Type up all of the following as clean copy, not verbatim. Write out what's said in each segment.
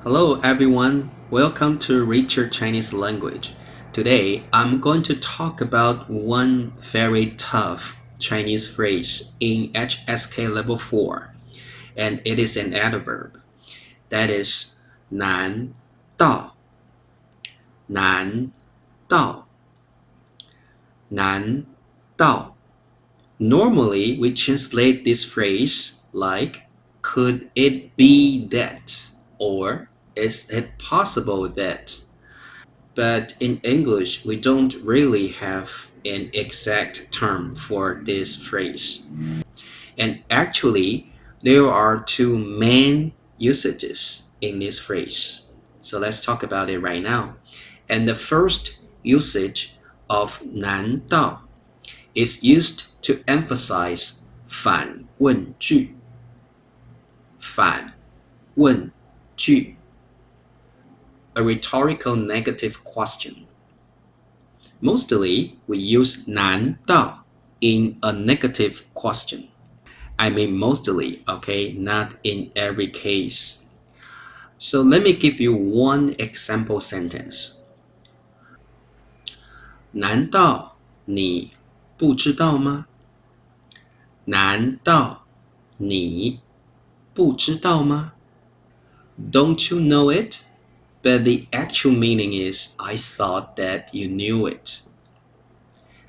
Hello everyone, welcome to Richard Chinese language. Today I'm going to talk about one very tough Chinese phrase in HSK level 4, and it is an adverb. That is 难道难道难道 Normally we translate this phrase like could it be that, or is it possible that? But in English, we don't really have an exact term for this phrase. And actually, there are two main usages in this phrase. So let's talk about it right now. And the first usage of 难道 is used to emphasize 反问句。反问句 a rhetorical negative question. Mostly, we use 难道 in a negative question. I mean mostly, okay, not in every case. So let me give you one example sentence. 难道你不知道吗？难道你不知道吗？ Don't you know it? But the actual meaning is, I thought that you knew it.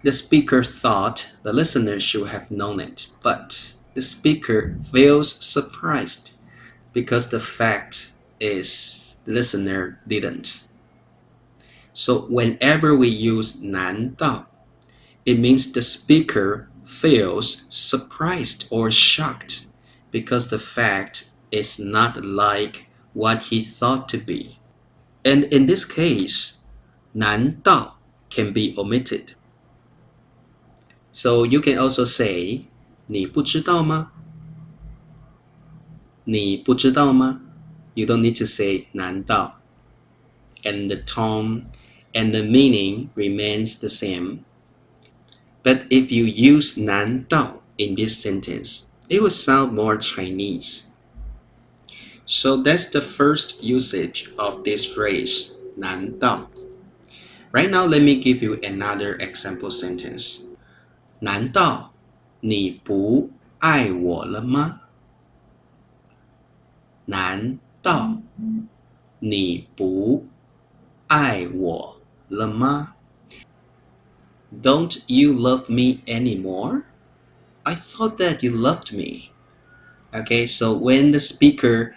The speaker thought the listener should have known it, but the speaker feels surprised because the fact is the listener didn't. So whenever we use 难道, it means the speaker feels surprised or shocked because the fact is not like what he thought to be. And in this case, 难道 can be omitted. So you can also say 你不知道吗？你不知道吗？ You don't need to say 难道 and the tone and the meaning remains the same. But if you use 难道 in this sentence, it will sound more Chinese. So that's the first usage of this phrase, 难道. Right now, let me give you another example sentence. 难道你不爱我了吗？难道你不爱我了吗？ Don't you love me anymore? I thought that you loved me. Okay, so when the speaker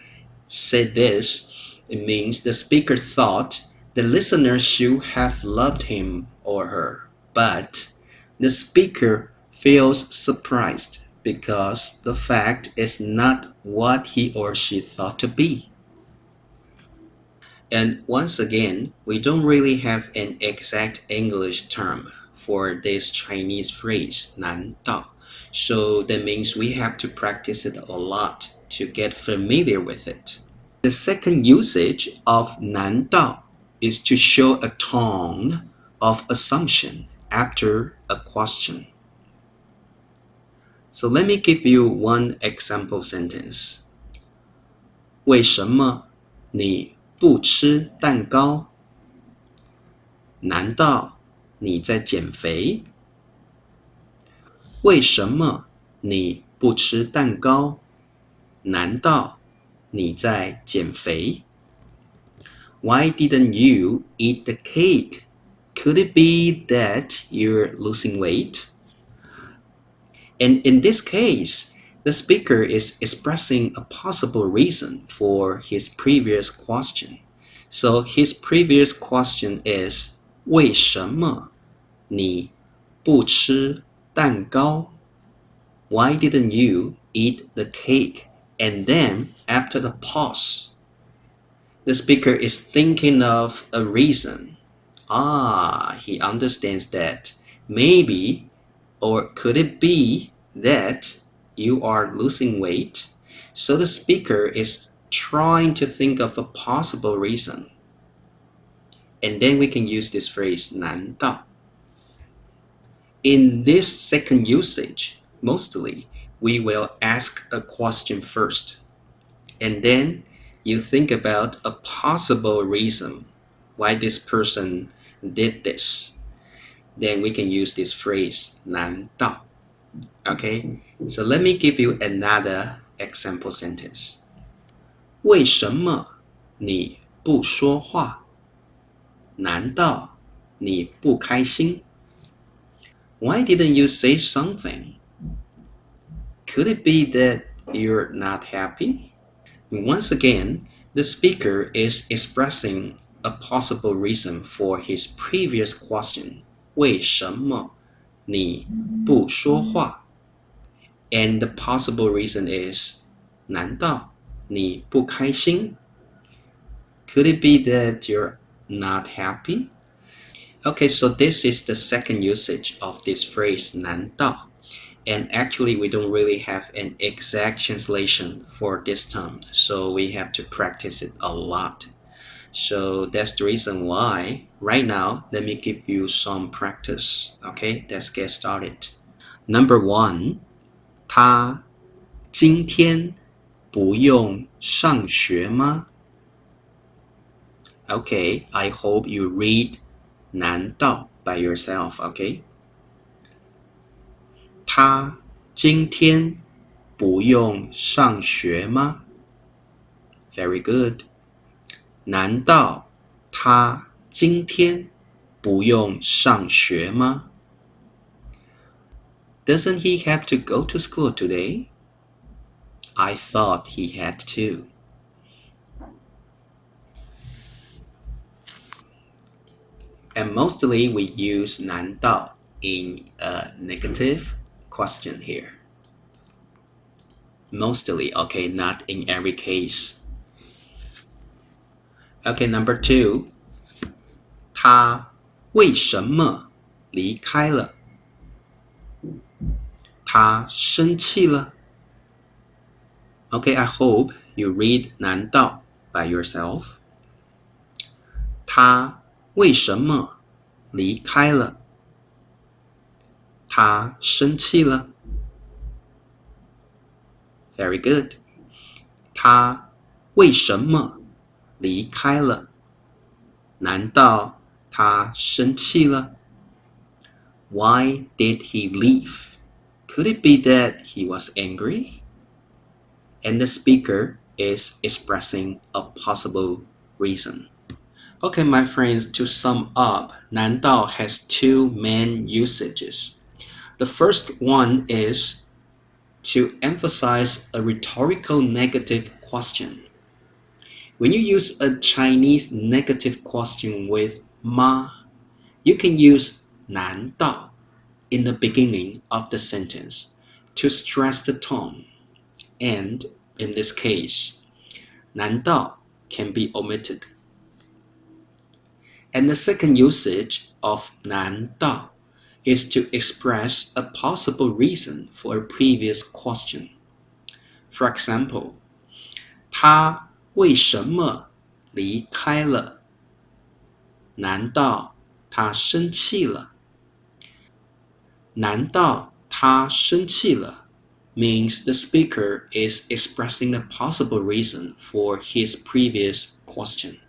said this, it means the speaker thought the listener should have loved him or her, but the speaker feels surprised because the fact is not what he or she thought to be. And once again, we don't really have an exact English term for this Chinese phrase, 难道. So that means we have to practice it a lot to get familiar with it. The second usage of 难道 is to show a tone of assumption after a question. So let me give you one example sentence. 为什么你不吃蛋糕？难道你在减肥？为什么你不吃蛋糕？难道你在减肥？ Why didn't you eat the cake? Could it be that you're losing weight? And in this case, the speaker is expressing a possible reason for his previous question. So his previous question is 为什么你不吃蛋糕? Why didn't you eat the cake? And then after the pause, the speaker is thinking of a reason. He understands that maybe, or could it be that you are losing weight? So the speaker is trying to think of a possible reason. And then we can use this phrase 难道. In this second usage, mostly we will ask a question first, and then you think about a possible reason why this person did this, then we can use this phrase 难道. Okay, so let me give you another example sentence. 为什么你不说话？难道你不开心？ Why didn't you say something? Could it be that you're not happy? Once again, the speaker is expressing a possible reason for his previous question. 为什么你不说话？ And the possible reason is 难道你不开心？ Could it be that you're not happy? Okay, so this is the second usage of this phrase 难道. And actually, we don't really have an exact translation for this term, so we have to practice it a lot. So that's the reason why, right now, let me give you some practice. Okay, let's get started. Number 1, 他今天不用上学吗? Okay, I hope you read 难道 by yourself, okay? 他今天不用上学吗? Very good. 难道他今天不用上学吗? Doesn't he have to go to school today? I thought he had to. And mostly we use 难道 in a negative question here. Mostly, okay, not in every case. Okay, number 2. 他为什么离开了? 他生气了? Okay, I hope you read 难道 by yourself. 他为什么离开了? 他生气了? Very good. 他为什么离开了? 难道他生气了? Why did he leave? Could it be that he was angry? And the speaker is expressing a possible reason. Okay, my friends, to sum up, 难道 has 2 main usages. The first one is to emphasize a rhetorical negative question. When you use a Chinese negative question with 吗, you can use 难道 in the beginning of the sentence to stress the tone. And in this case, 难道 can be omitted. And the second usage of 难道 is to express a possible reason for a previous question. For example, 他为什么离开了? 难道他生气了? 难道他生气了 means the speaker is expressing a possible reason for his previous question.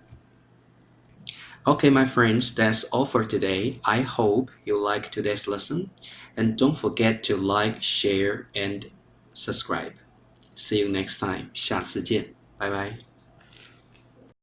Okay, my friends, that's all for today. I hope you like today's lesson. And don't forget to like, share, and subscribe. See you next time. 下次见. Bye bye.